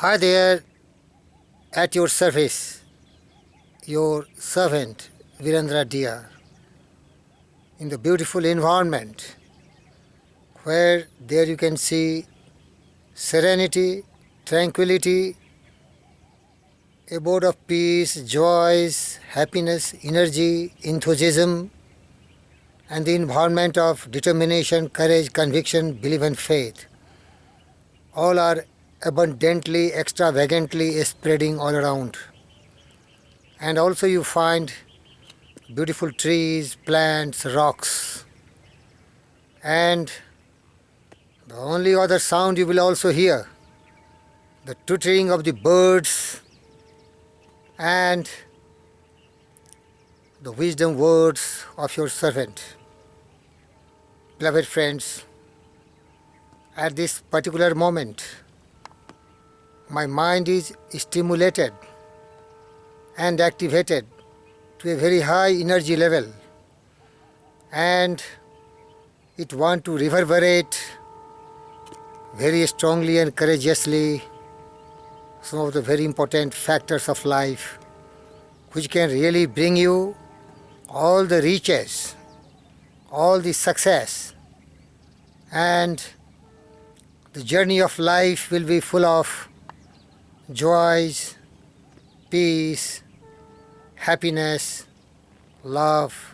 Hi there, at your service, your servant Virendra dear, in the beautiful environment where there you can see serenity, tranquility, abode of peace, joys, happiness, energy, enthusiasm, and the environment of determination, courage, conviction, belief, and faith. All are abundantly, extravagantly spreading all around. And also you find beautiful trees, plants, rocks. And the only other sound you will also hear, the twittering of the birds and the wisdom words of your servant. Beloved friends, at this particular moment, my mind is stimulated and activated to a very high energy level, and it wants to reverberate very strongly and courageously some of the very important factors of life which can really bring you all the riches, all the success, and the journey of life will be full of joys, peace, happiness, love,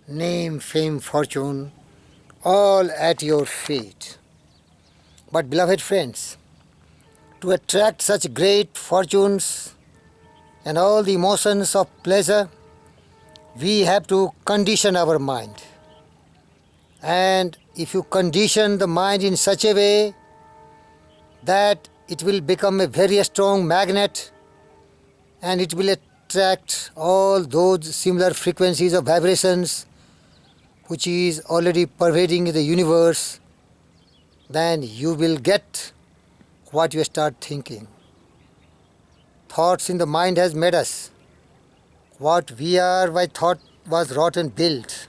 name, fame, fortune, all at your feet. But beloved friends, to attract such great fortunes and all the emotions of pleasure, we have to condition our mind. And if you condition the mind in such a way that it will become a very strong magnet and it will attract all those similar frequencies of vibrations which is already pervading the universe, then you will get what you start thinking. Thoughts in the mind has made us. What we are by thought was wrought and built.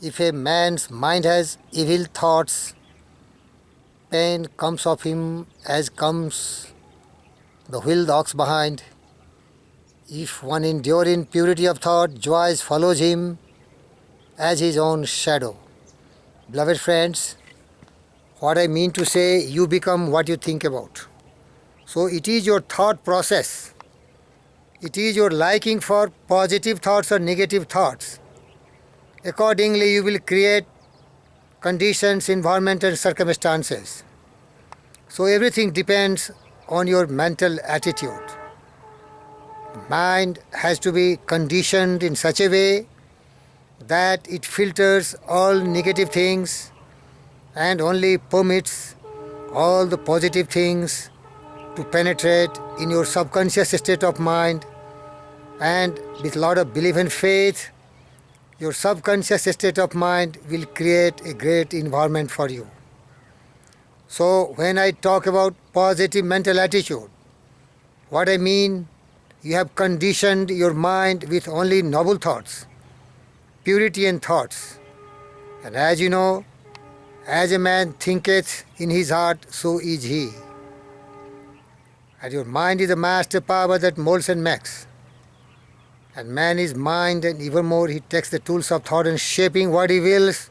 If a man's mind has evil thoughts, pain comes of him as comes the wheeled ox behind. If one endure in purity of thought, joy follows him as his own shadow. Beloved friends, what I mean to say, you become what you think about. So it is your thought process. It is your liking for positive thoughts or negative thoughts. Accordingly, you will create conditions, environment, and circumstances. So everything depends on your mental attitude. Mind has to be conditioned in such a way that it filters all negative things and only permits all the positive things to penetrate in your subconscious state of mind, and with a lot of belief and faith, your subconscious state of mind will create a great environment for you. So when I talk about positive mental attitude, what I mean, you have conditioned your mind with only noble thoughts, purity and thoughts. And as you know, as a man thinketh in his heart, so is he. And your mind is the master power that molds and makes. And man is mind, and even more he takes the tools of thought and shaping what he wills,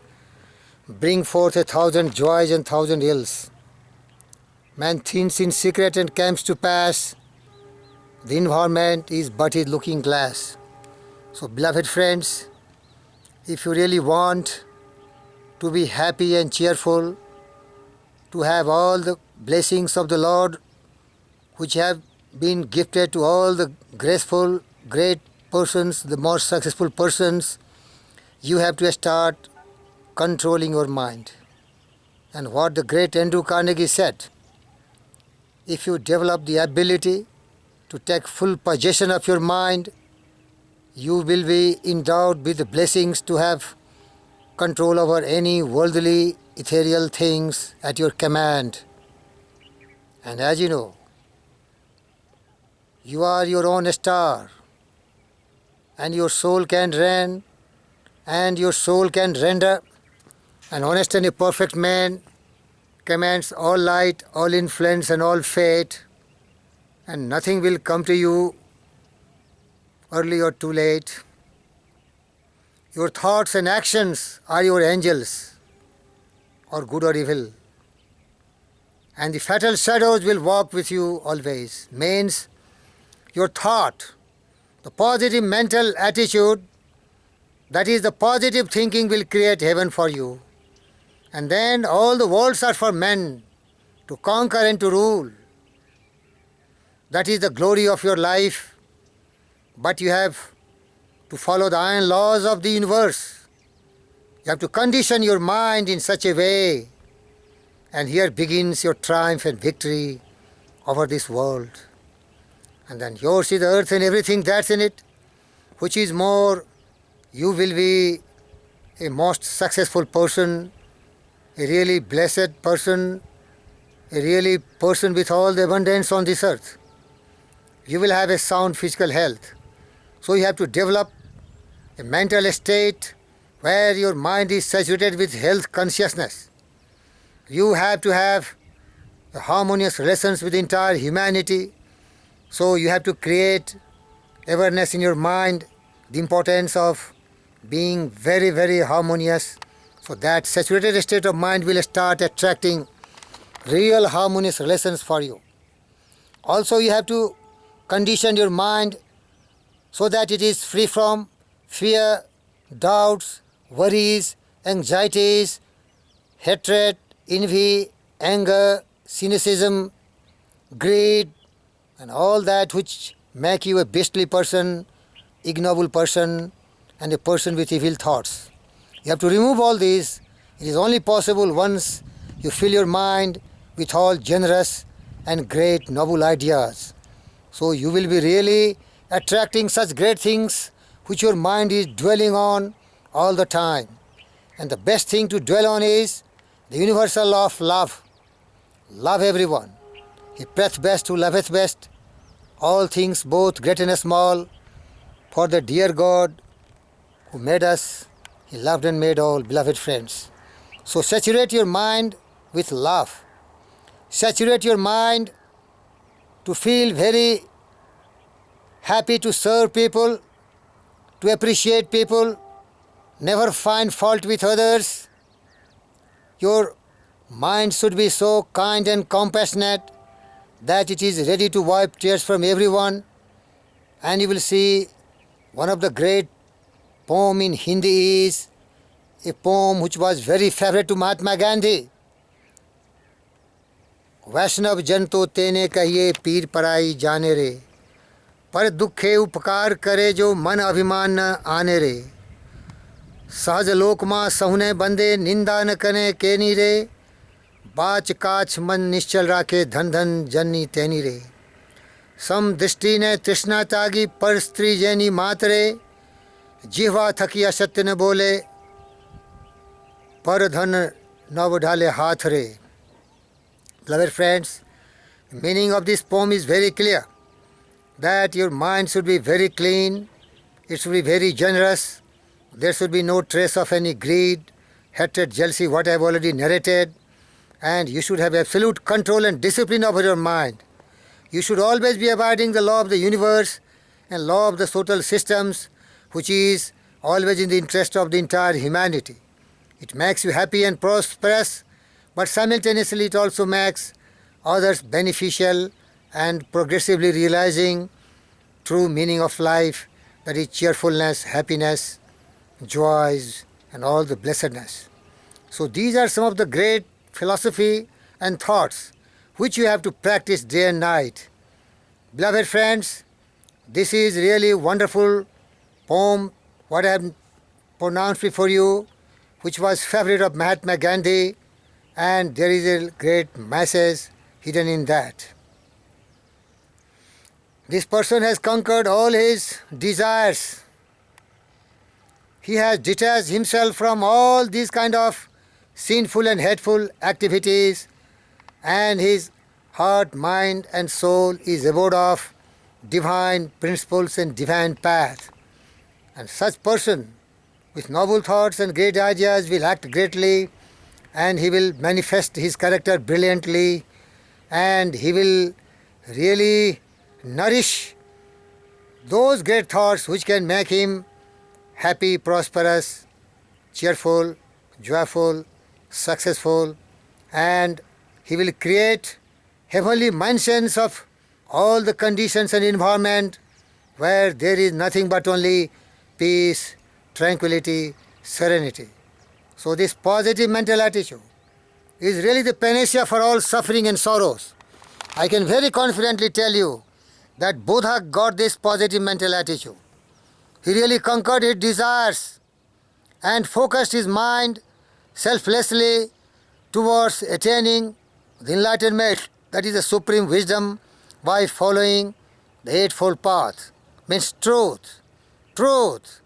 bring forth 1,000 joys and 1,000 ills. Man thinks in secret and comes to pass. The environment is but his looking glass. So beloved friends, if you really want to be happy and cheerful, to have all the blessings of the Lord which have been gifted to all the graceful, great persons, the most successful persons, you have to start controlling your mind. And what the great Andrew Carnegie said, if you develop the ability to take full possession of your mind, you will be endowed with the blessings to have control over any worldly, ethereal things at your command. And as you know, you are your own star, and your soul can reign, and your soul can render. An honest and a perfect man commands all light, all influence and all fate, and nothing will come to you early or too late. Your thoughts and actions are your angels, or good or evil. And the fatal shadows will walk with you always. Means your thought, the positive mental attitude, that is the positive thinking will create heaven for you. And then all the worlds are for men to conquer and to rule. That is the glory of your life. But you have to follow the iron laws of the universe. You have to condition your mind in such a way. And here begins your triumph and victory over this world. And then yours is the earth and everything that's in it. Which is more, you will be a most successful person, a really blessed person, a really person with all the abundance on this earth. You will have a sound physical health. So you have to develop a mental state where your mind is saturated with health consciousness. You have to have a harmonious relations with the entire humanity. So you have to create awareness in your mind, the importance of being very, very harmonious. So that saturated state of mind will start attracting real harmonious relations for you. Also you have to condition your mind so that it is free from fear, doubts, worries, anxieties, hatred, envy, anger, cynicism, greed, and all that which make you a beastly person, ignoble person, and a person with evil thoughts. You have to remove all these. It is only possible once you fill your mind with all generous and great noble ideas. So you will be really attracting such great things which your mind is dwelling on all the time. And the best thing to dwell on is the universal law of love. Love everyone. He prayeth best who loveth best. All things both great and small. For the dear God who made us, He loved and made all, beloved friends. So saturate your mind with love. Saturate your mind to feel very happy to serve people, to appreciate people, never find fault with others. Your mind should be so kind and compassionate that it is ready to wipe tears from everyone. And you will see one of the great poem in Hindi is a poem which was very favorite to Mahatma Gandhi. वैष्णव जन तो तेने कहिए पीर पराई जाने रे, पर दुखे उपकार करे जो मन अभिमान न आने रे, सहज लोक माँ सहुने बंदे निंदा न कने केनी रे, बाच काच मन निश्चल राखे धन धन जन्नी तेनी रे, सम दृष्टि ने तृष्णा त्यागी पर स्त्री जैनी मात रे, जिह्वा थकी असत्य न बोले पर धन नव ढाले हाथ रे. Beloved friends, the meaning of this poem is very clear, that your mind should be very clean, it should be very generous, there should be no trace of any greed, hatred, jealousy, what I have already narrated, and you should have absolute control and discipline over your mind. You should always be abiding the law of the universe and law of the social systems, which is always in the interest of the entire humanity. It makes you happy and prosperous, but simultaneously it also makes others beneficial and progressively realizing true meaning of life, that is cheerfulness, happiness, joys, and all the blessedness. So these are some of the great philosophy and thoughts which you have to practice day and night. Beloved friends, this is really a wonderful poem what I have pronounced before you, which was favorite of Mahatma Gandhi, and there is a great message hidden in that. This person has conquered all his desires. He has detached himself from all these kind of sinful and hateful activities, and his heart, mind and soul is abode of divine principles and divine path. And such person with noble thoughts and great ideas will act greatly and he will manifest his character brilliantly, and he will really nourish those great thoughts which can make him happy, prosperous, cheerful, joyful, successful, and he will create heavenly mansions of all the conditions and environment where there is nothing but only peace, tranquility, serenity. So this positive mental attitude is really the panacea for all suffering and sorrows. I can very confidently tell you that Buddha got this positive mental attitude. He really conquered his desires and focused his mind selflessly towards attaining the enlightenment, that is the supreme wisdom, by following the Eightfold Path. Means truth, truth,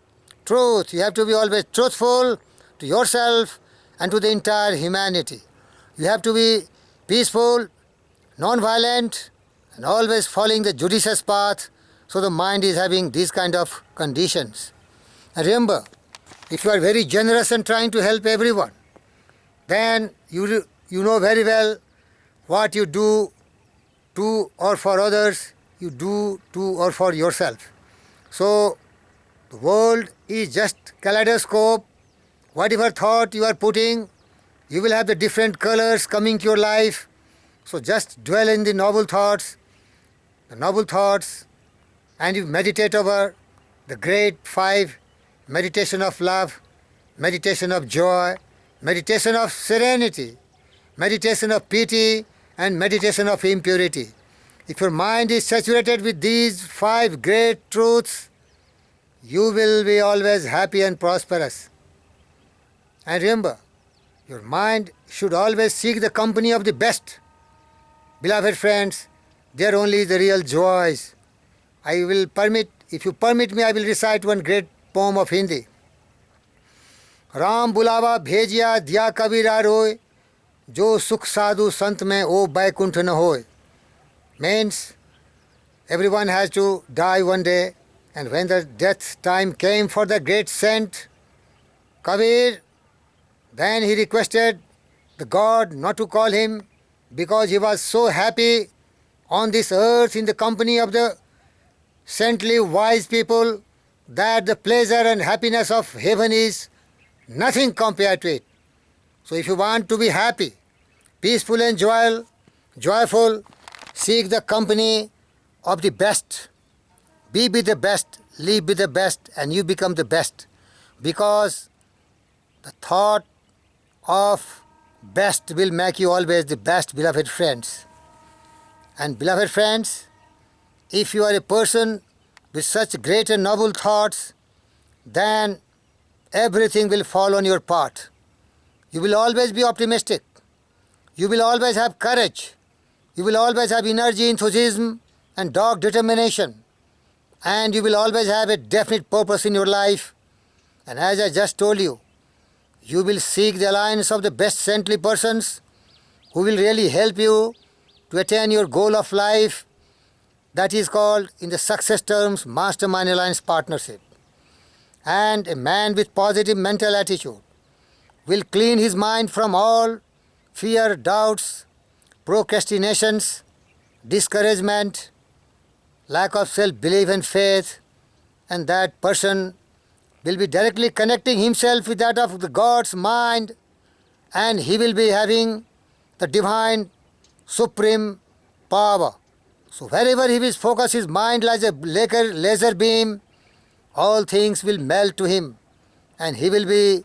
truth. You have to be always truthful to yourself and to the entire humanity. You have to be peaceful, non-violent, and always following the judicious path. So the mind is having these kind of conditions. And remember, if you are very generous and trying to help everyone, then you know very well what you do to or for others, you do to or for yourself. So the world is just kaleidoscope. Whatever thought you are putting, you will have the different colors coming to your life. So just dwell in the noble thoughts, and you meditate over the great five: meditation of love, meditation of joy, meditation of serenity, meditation of pity, and meditation of impurity. If your mind is saturated with these five great truths, you will be always happy and prosperous. And remember, your mind should always seek the company of the best. Beloved friends, there only is the real joys. If you permit me, I will recite one great poem of Hindi. Ram बुलावा भेजिया दिया कबीरा रोय, जो सुख साधु संत में ओ बैकुंठ न होय. Means everyone has to die one day, and when the death time came for the great saint Kabir, then he requested the God not to call him, because he was so happy on this earth in the company of the saintly wise people that the pleasure and happiness of heaven is nothing compared to it. So if you want to be happy, peaceful and joyful, seek the company of the best. Be with the best, live with the best, and you become the best. Because the thought of best will make you always the best, beloved friends. And beloved friends, if you are a person with such great and noble thoughts, then everything will fall on your path. You will always be optimistic. You will always have courage. You will always have energy, enthusiasm, and dogged determination. And you will always have a definite purpose in your life. And as I just told you, you will seek the alliance of the best saintly persons who will really help you to attain your goal of life. That is called, in the success terms, mastermind alliance partnership. And a man with positive mental attitude will clean his mind from all fear, doubts, procrastinations, discouragement, lack of self-belief and faith, and that person will be directly connecting himself with that of the God's mind, and he will be having the divine supreme power. So wherever he will focus his mind like a laser beam, all things will melt to him, and he will be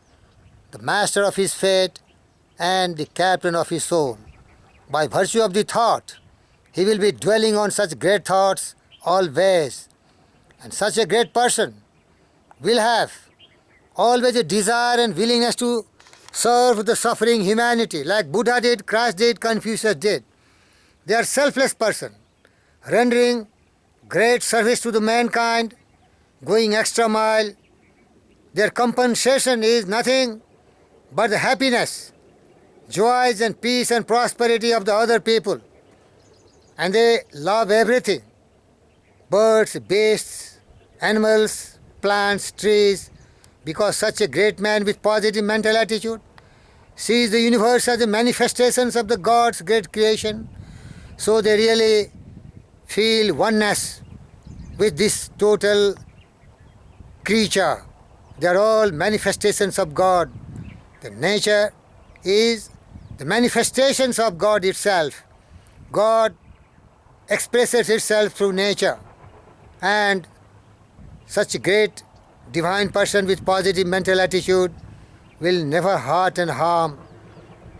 the master of his fate and the captain of his soul. By virtue of the thought, he will be dwelling on such great thoughts always. And such a great person will have always a desire and willingness to serve the suffering humanity, like Buddha did, Christ did, Confucius did. They are selfless person, rendering great service to the mankind, going extra mile. Their compensation is nothing but the happiness, joys and peace and prosperity of the other people. And they love everything: birds, beasts, animals, plants, trees, because such a great man with positive mental attitude sees the universe as the manifestations of the God's great creation. So they really feel oneness with this total creature. They are all manifestations of God. The nature is the manifestations of God itself. God expresses itself through nature, and such a great divine person with positive mental attitude will never hurt and harm,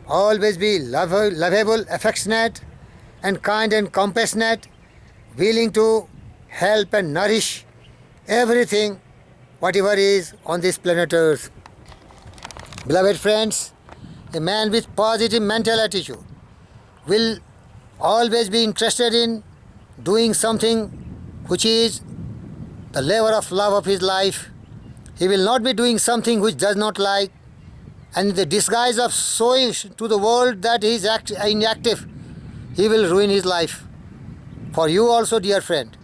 always be lovable, affectionate, and kind and compassionate, willing to help and nourish everything, whatever is on this planet Earth. Beloved friends, a man with positive mental attitude will always be interested in doing something which is the labor of love of his life. He will not be doing something which does not like, and in the disguise of showing to the world that he is inactive, he will ruin his life. For you also, dear friend,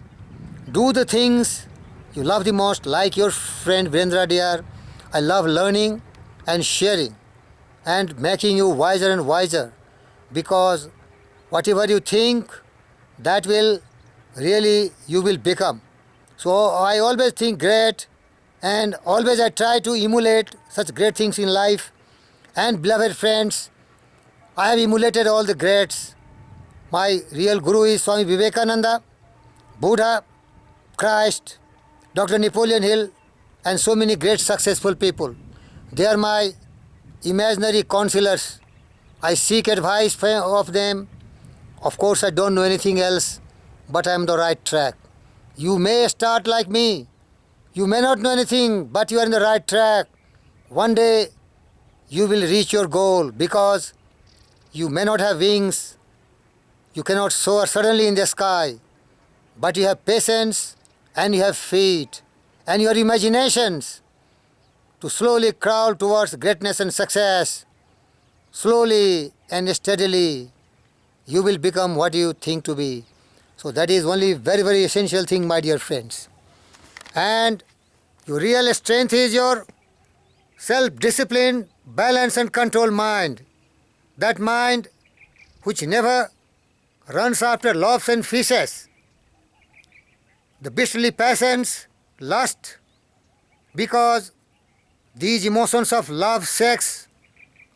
do the things you love the most, like your friend Virendra dear. I love learning and sharing and making you wiser and wiser, because whatever you think, that will really you will become. So I always think great, and always I try to emulate such great things in life. And beloved friends, I have emulated all the greats. My real guru is Swami Vivekananda, Buddha, Christ, Dr. Napoleon Hill, and so many great successful people. They are my imaginary counselors. I seek advice of them. Of course, I don't know anything else, but I am on the right track. You may start like me. You may not know anything, but you are in the right track. One day, you will reach your goal, because you may not have wings. You cannot soar suddenly in the sky, but you have patience, and you have feet, and your imaginations to slowly crawl towards greatness and success. Slowly and steadily, you will become what you think to be. So that is only very, very essential thing, my dear friends. And your real strength is your self-discipline, balance and control mind. That mind which never runs after loaves and fishes, the beastly passions, lust, because these emotions of love, sex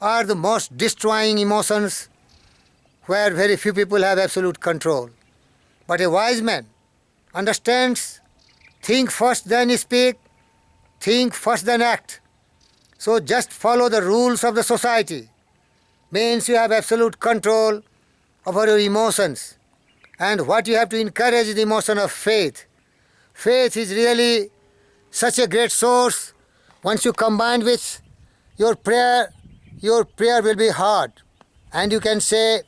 are the most destroying emotions, where very few people have absolute control. But a wise man understands, think first then speak, think first then act. So just follow the rules of the society. Means you have absolute control over your emotions. And what you have to encourage is the emotion of faith. Faith is really such a great source. Once you combine with your prayer will be heard. And you can say,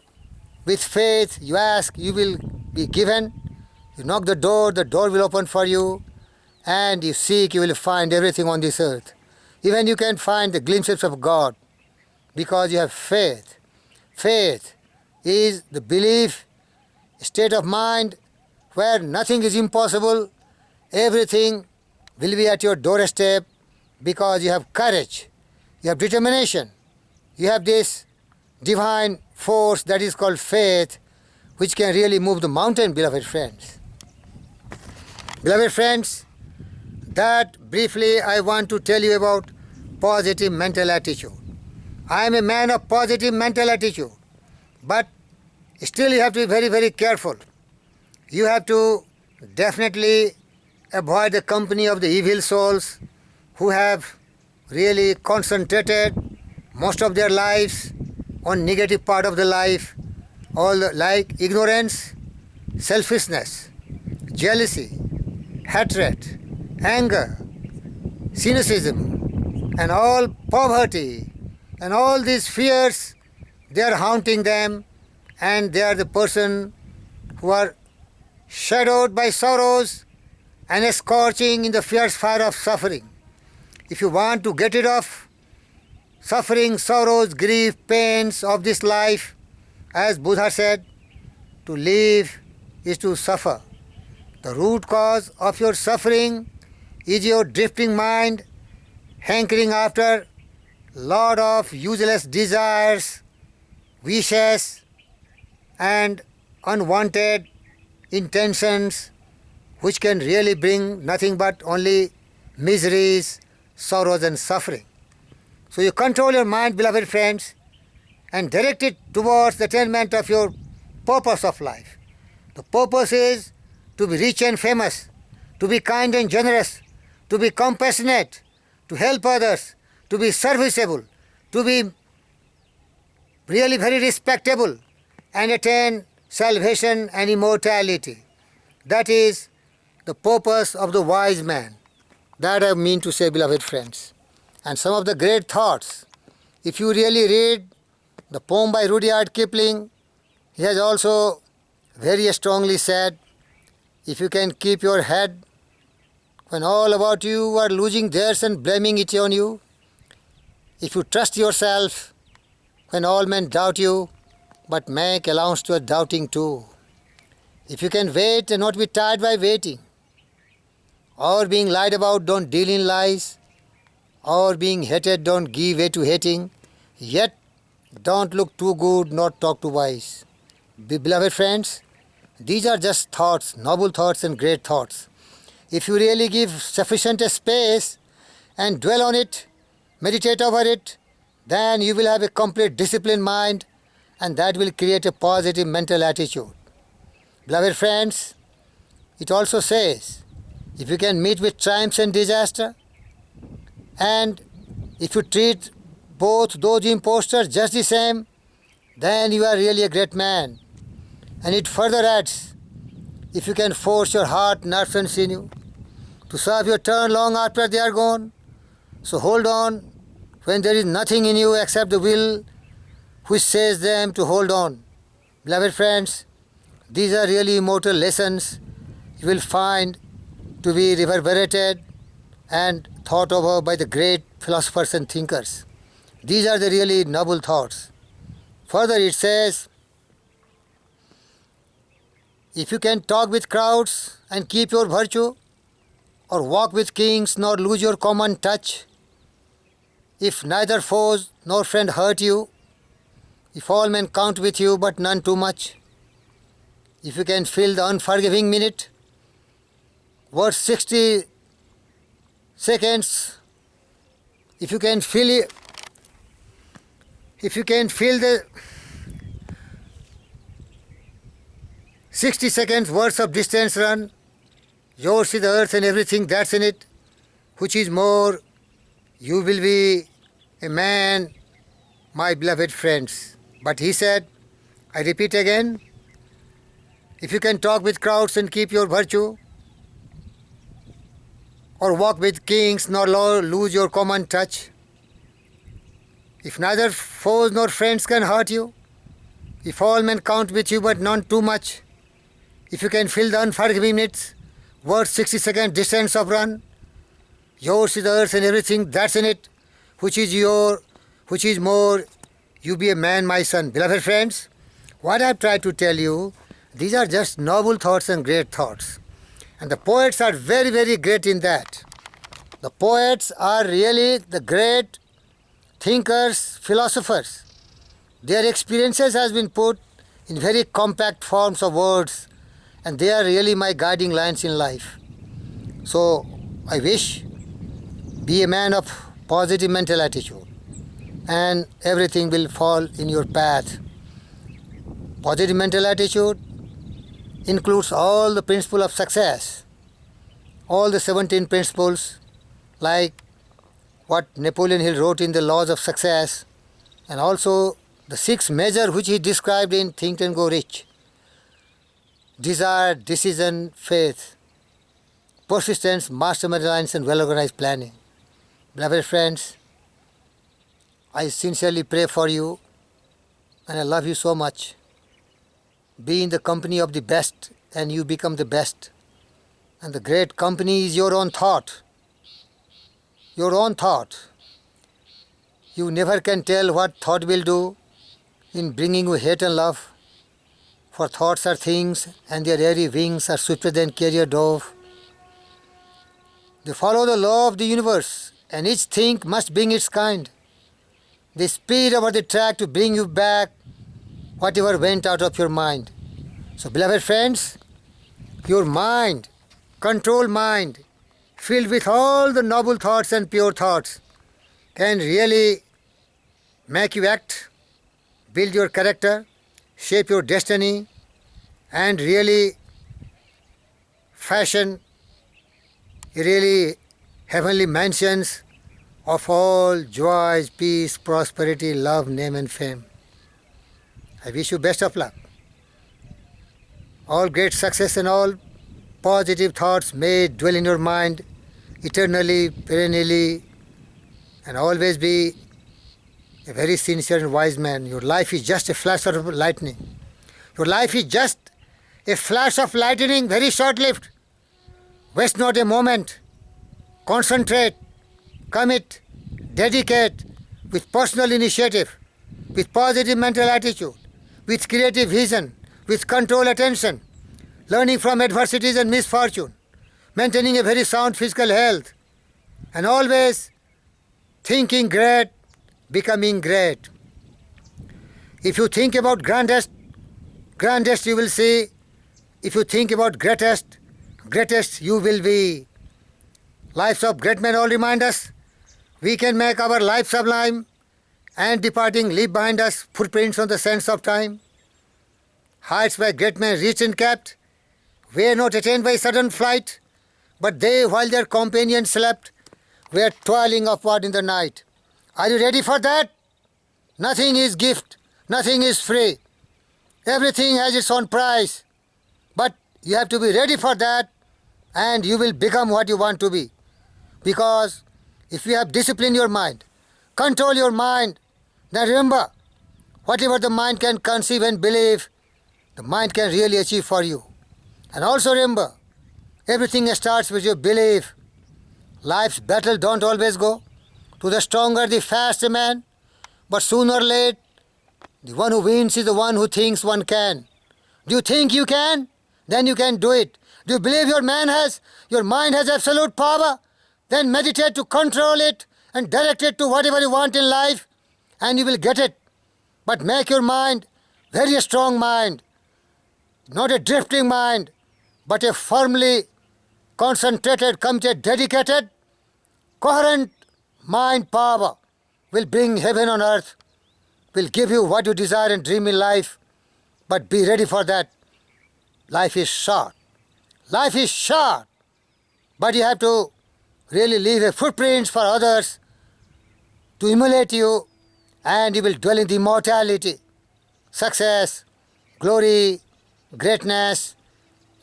with faith, you ask, you will be given. You knock the door will open for you. And you seek, you will find everything on this earth. Even you can find the glimpses of God, because you have faith. Faith is the belief, state of mind where nothing is impossible. Everything will be at your doorstep, because you have courage, you have determination, you have this divine force that is called faith, which can really move the mountain, beloved friends. Beloved friends, that briefly I want to tell you about positive mental attitude. I am a man of positive mental attitude, but still you have to be very, very careful. You have to definitely avoid the company of the evil souls who have really concentrated most of their lives on negative part of the life, like ignorance, selfishness, jealousy, hatred, anger, cynicism, and all poverty, and all these fears, they are haunting them, and they are the person who are shadowed by sorrows and scorching in the fierce fire of suffering. If you want to get rid of suffering, sorrows, grief, pains of this life, as Buddha said, to live is to suffer. The root cause of your suffering is your drifting mind, hankering after lot of useless desires, wishes, and unwanted intentions which can really bring nothing but only miseries, sorrows, and suffering. So you control your mind, beloved friends, and direct it towards the attainment of your purpose of life. The purpose is to be rich and famous, to be kind and generous, to be compassionate, to help others, to be serviceable, to be really very respectable, and attain salvation and immortality. That is the purpose of the wise man. That I mean to say, beloved friends. And some of the great thoughts, if you really read the poem by Rudyard Kipling, he has also very strongly said, if you can keep your head when all about you are losing theirs and blaming it on you, if you trust yourself when all men doubt you, but make allowance to a doubting too, if you can wait and not be tired by waiting, or being lied about, don't deal in lies, or being hated, don't give way to hating, yet don't look too good, not talk too wise. Beloved friends, these are just thoughts, noble thoughts and great thoughts. If you really give sufficient space and dwell on it, meditate over it, then you will have a complete disciplined mind, and that will create a positive mental attitude. Beloved friends, it also says, if you can meet with triumphs and disaster, and if you treat both those impostors just the same, then you are really a great man. And it further adds, if you can force your heart, nerves and sinew to serve your turn long after they are gone, so hold on when there is nothing in you except the will which says them to hold on. Beloved friends, these are really immortal lessons you will find to be reverberated and thought over by the great philosophers and thinkers. These are the really noble thoughts. Further it says, if you can talk with crowds and keep your virtue, or walk with kings nor lose your common touch, if neither foes nor friend hurt you, if all men count with you but none too much, if you can fill the unforgiving minute, worth 60 seconds, if you can fill the 60 seconds worth of distance run, yours is the earth and everything that's in it, which is more, you will be a man, my beloved friends. But he said, I repeat again, if you can talk with crowds and keep your virtue, or walk with kings nor lose your common touch, if neither foes nor friends can hurt you, if all men count with you but none too much, if you can fill the unforgiving minutes worth 60 second distance of run, yours is the earth and everything that's in it, which is more, you be a man, my son. Beloved friends, what I've tried to tell you, these are just noble thoughts and great thoughts. And the poets are very, very great in that. The poets are really the great thinkers, philosophers. Their experiences has been put in very compact forms of words, and they are really my guiding lines in life. So I wish, be a man of positive mental attitude, and everything will fall in your path. Positive mental attitude includes all the principles of success, all the 17 principles, like what Napoleon Hill wrote in the Laws of Success, and also the 6 measures which he described in Think and Go Rich: desire, decision, faith, persistence, mastermind reliance, and well-organized planning. Beloved friends, I sincerely pray for you, and I love you so much. Be in the company of the best, and you become the best. And the great company is your own thought. Your own thought. You never can tell what thought will do in bringing you hate and love. For thoughts are things, and their airy wings are swifter than carrier dove. They follow the law of the universe, and each thing must bring its kind. the speed over the track to bring you back whatever went out of your mind. So, beloved friends, your mind, controlled mind, filled with all the noble thoughts and pure thoughts, can really make you act, build your character, shape your destiny, and really fashion really heavenly mansions of all joys, peace, prosperity, love, name and fame. I wish you best of luck. All great success and all positive thoughts may dwell in your mind eternally, perennially, and always be a very sincere and wise man. Your life is just a flash of lightning. Your life is just a flash of lightning, very short-lived. Waste not a moment. Concentrate, commit, dedicate with personal initiative, with positive mental attitude, with creative vision, with controlled attention, learning from adversities and misfortune, maintaining a very sound physical health, and always thinking great, becoming great. If you think about grandest you will see. If you think about greatest you will be. Lives of great men all remind us we can make our life sublime and departing leave behind us footprints on the sands of time. Heights by great men reached and kept were not attained by sudden flight, but they, while their companions slept, were toiling upward in the night. Are you ready for that? Nothing is gift, nothing is free. Everything has its own price. But you have to be ready for that, and you will become what you want to be. Because if you have disciplined your mind, control your mind, then remember, whatever the mind can conceive and believe, the mind can really achieve for you. And also remember, everything starts with your belief. Life's battle don't always go to the stronger, the faster man, but sooner or late, the one who wins is the one who thinks one can. Do you think you can? Then you can do it. Do you believe your mind has absolute power? Then meditate to control it and direct it to whatever you want in life, and you will get it. But make your mind very strong mind, not a drifting mind, but a firmly concentrated, committed, dedicated, coherent mind power will bring heaven on earth, will give you what you desire and dream in life. But be ready for that. Life is short. Life is short. But you have to really leave a footprint for others to emulate you, and you will dwell in the immortality. Success, glory, greatness,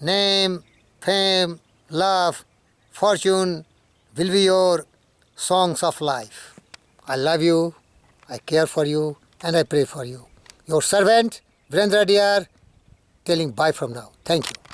name, fame, love, fortune will be your songs of life. I love you, I care for you, and I pray for you. Your servant, Virendra Diyar, telling bye from now. Thank you.